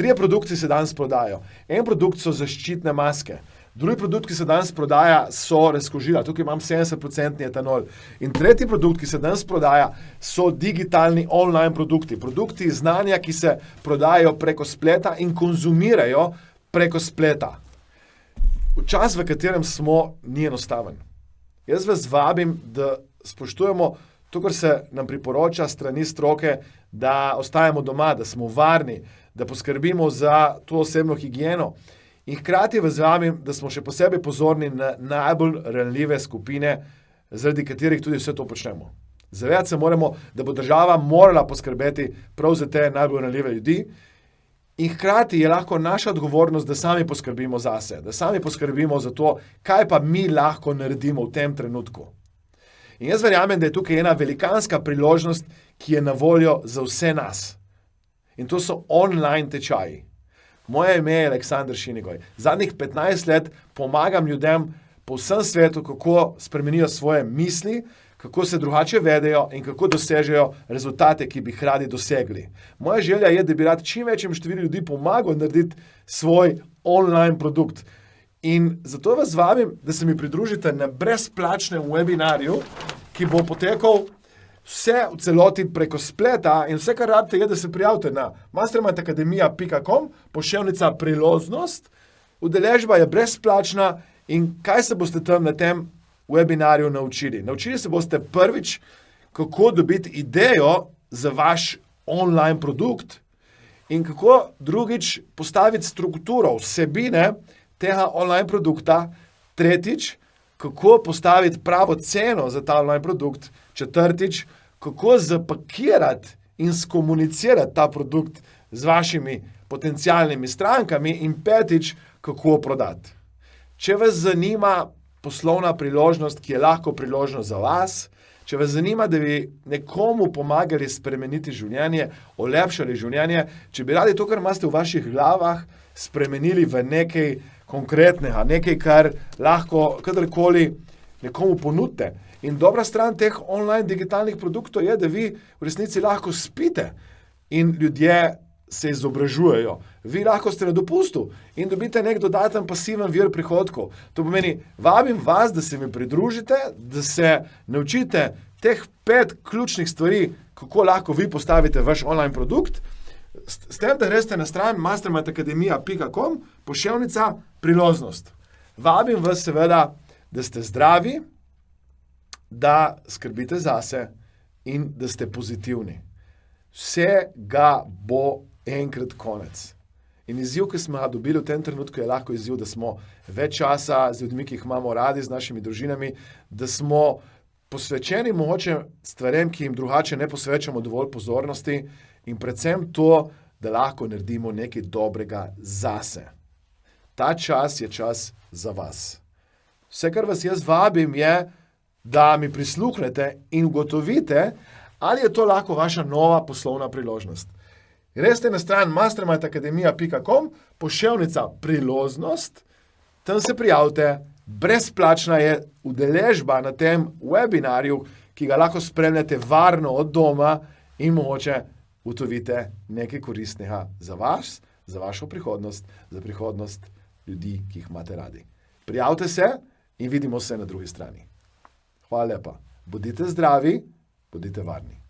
3 produkti se danes prodajo. En produkt so zaščitne maske. Drugi produkt, ki se danes prodaja, so razkožila. Tukaj imam 70% etanol. In tretji produkt, ki se danes prodaja, so digitalni online produkti. Produkti znanja, ki se prodajajo preko spleta in konzumirajo preko spleta. Čas, v katerem smo, ni enostaven. Jaz vas vabim, da spoštujemo to, kar se nam priporoča strani stroke, da ostajamo doma, da smo varni, da poskrbimo za to osebno higieno. In hkrati vas vabim, da smo še posebej pozorni na najbolj ranljive skupine, zaradi katerih tudi vse to počnemo. Zavedati se moramo, da bo država morala poskrbeti prav za te najbolj ranljive ljudi. In hkrati je lahko naša odgovornost, da sami poskrbimo zase, da sami poskrbimo za to, kaj pa mi lahko naredimo v tem trenutku. In jaz verjamem, da je tukaj ena velikanska priložnost, ki je na voljo za vse nas. In to so online tečaji. Moje ime je Aleksander Šinigoj. Zadnjih 15 let pomagam ljudem po vsem svetu, kako spremenijo svoje misli, kako se drugače vedejo in kako dosežejo rezultate, ki bi jih radi dosegli. Moja želja je, da bi rad čim večjem številu ljudi pomagal narediti svoj online produkt. In zato vas vabim, da se mi pridružite na brezplačnem webinarju, ki bo potekal vse v celoti preko spleta in vse, kar rabite, je, da se prijavite na mastermindacademia.com, pošiljka priložnost, udeležba je brezplačna in kaj se boste tam na tem webinarju naučili? Naučili se boste prvič, kako dobiti idejo za vaš online produkt in kako drugič postaviti strukturo vsebine tega online produkta, tretjič, kako postaviti pravo ceno za ta online produkt, četrtič, kako zapakirati in skomunicirati ta produkt z vašimi potencialnimi strankami in petič, kako prodati. Če vas zanima poslovna priložnost, ki je lahko priložnost za vas, če vas zanima, da bi nekomu pomagali spremeniti življenje, olepšali življenje, če bi radi to, kar imate v vaših glavah, spremenili v nekaj konkretnega, nekaj, kar lahko kadarkoli nekomu ponudite. In dobra stran teh online digitalnih produktov je, da vi v resnici lahko spite in ljudje se izobražujejo. Vi lahko ste na dopustu in dobite nek dodaten pasiven vir prihodkov. To pomeni, vabim vas, da se mi pridružite, da se naučite teh 5 ključnih stvari, kako lahko vi postavite vaš online produkt, s tem, da greste na stran mastermindacademia.com, pošiljka priložnost. Vabim vas seveda, da ste zdravi, da skrbite zase in da ste pozitivni. Vsega bo enkrat konec. In izziv, ki smo ga dobili v tem trenutku, je lahko izziv, da smo več časa z ljudmi, ki jih imamo radi, z našimi družinami, da smo posvečeni mogoče stvarem, ki jim drugače ne posvečamo dovolj pozornosti in predvsem to, da lahko naredimo nekaj dobrega zase. Ta čas je čas za vas. Vse, kar vas jaz vabim, je, da mi prisluhnete in ugotovite, ali je to lahko vaša nova poslovna priložnost. Greste na stran mastermindacademia.com, pošiljka priložnost, tam se prijavite, brezplačna je udeležba na tem webinarju, ki ga lahko spremljate varno od doma in mogoče ugotovite nekaj koristnega za vas, za vašo prihodnost, za prihodnost ljudi, ki jih imate radi. Prijavite se in vidimo se na drugi strani. Hvala lepa. Bodite zdravi, bodite varni.